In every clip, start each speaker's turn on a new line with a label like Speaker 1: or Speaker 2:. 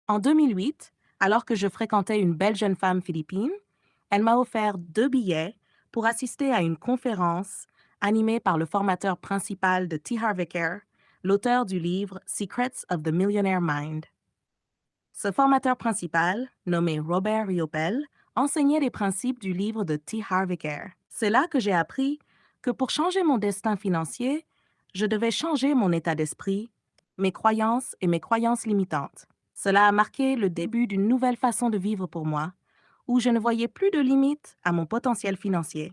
Speaker 1: En 2008, alors que je fréquentais une belle jeune femme philippine, elle m'a offert 2 billets pour assister à une conférence animée par le formateur principal de T. Harv Eker, l'auteur du livre Secrets of the Millionaire Mind. Ce formateur principal, nommé Robert Riopel, enseignait les principes du livre de T. Harv Eker. C'est là que j'ai appris que pour changer mon destin financier, je devais changer mon état d'esprit, mes croyances et mes croyances limitantes. Cela a marqué le début d'une nouvelle façon de vivre pour moi, où je ne voyais plus de limites à mon potentiel financier.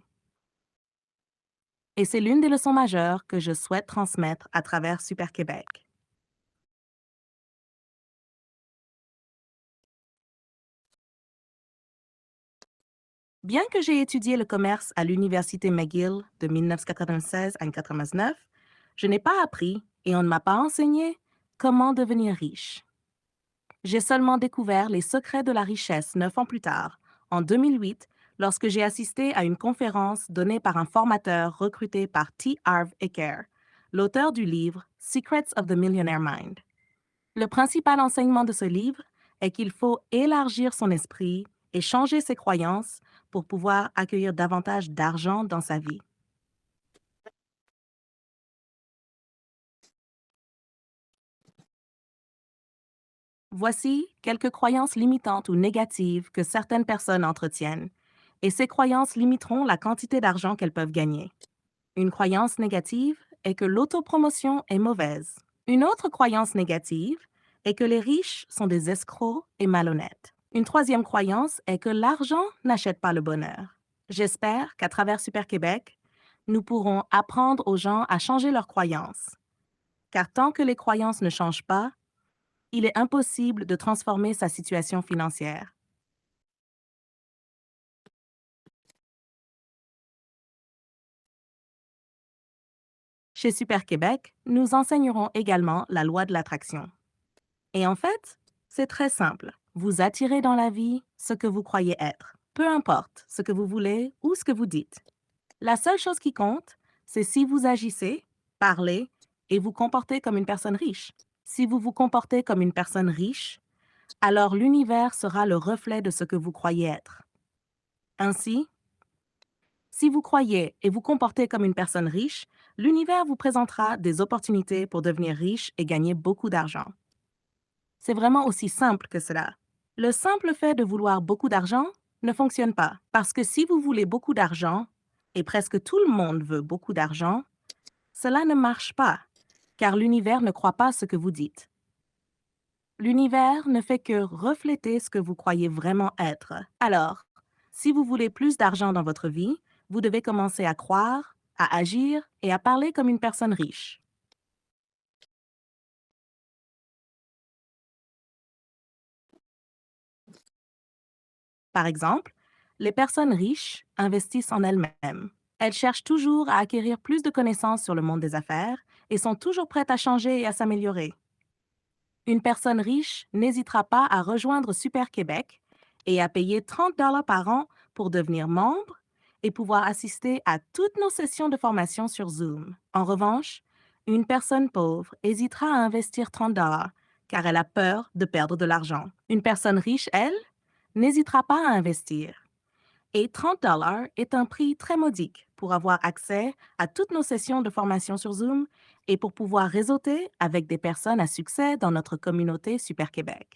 Speaker 1: Et c'est l'une des leçons majeures que je souhaite transmettre à travers Super Québec. Bien que j'ai étudié le commerce à l'Université McGill de 1996 à 1999, je n'ai pas appris et on ne m'a pas enseigné comment devenir riche. J'ai seulement découvert les secrets de la richesse 9 ans plus tard, en 2008, lorsque j'ai assisté à une conférence donnée par un formateur recruté par T. Harv Eker, l'auteur du livre Secrets of the Millionaire Mind. Le principal enseignement de ce livre est qu'il faut élargir son esprit et changer ses croyances pour pouvoir accueillir davantage d'argent dans sa vie. Voici quelques croyances limitantes ou négatives que certaines personnes entretiennent, et ces croyances limiteront la quantité d'argent qu'elles peuvent gagner. Une croyance négative est que l'autopromotion est mauvaise. Une autre croyance négative est que les riches sont des escrocs et malhonnêtes. Une troisième croyance est que l'argent n'achète pas le bonheur. J'espère qu'à travers Super Québec, nous pourrons apprendre aux gens à changer leurs croyances. Car tant que les croyances ne changent pas, il est impossible de transformer sa situation financière. Chez Super Québec, nous enseignerons également la loi de l'attraction. Et en fait, c'est très simple. Vous attirez dans la vie ce que vous croyez être, peu importe ce que vous voulez ou ce que vous dites. La seule chose qui compte, c'est si vous agissez, parlez et vous comportez comme une personne riche. Si vous vous comportez comme une personne riche, alors l'univers sera le reflet de ce que vous croyez être. Ainsi, si vous croyez et vous comportez comme une personne riche, l'univers vous présentera des opportunités pour devenir riche et gagner beaucoup d'argent. C'est vraiment aussi simple que cela. Le simple fait de vouloir beaucoup d'argent ne fonctionne pas, parce que si vous voulez beaucoup d'argent, et presque tout le monde veut beaucoup d'argent, cela ne marche pas, car l'univers ne croit pas ce que vous dites. L'univers ne fait que refléter ce que vous croyez vraiment être. Alors, si vous voulez plus d'argent dans votre vie, vous devez commencer à croire, à agir et à parler comme une personne riche. Par exemple, les personnes riches investissent en elles-mêmes. Elles cherchent toujours à acquérir plus de connaissances sur le monde des affaires et sont toujours prêtes à changer et à s'améliorer. Une personne riche n'hésitera pas à rejoindre Super Québec et à payer 30 $ par an pour devenir membre et pouvoir assister à toutes nos sessions de formation sur Zoom. En revanche, une personne pauvre hésitera à investir 30 $ car elle a peur de perdre de l'argent. Une personne riche, elle, n'hésitera pas à investir. Et 30 $ est un prix très modique pour avoir accès à toutes nos sessions de formation sur Zoom et pour pouvoir réseauter avec des personnes à succès dans notre communauté Super Québec.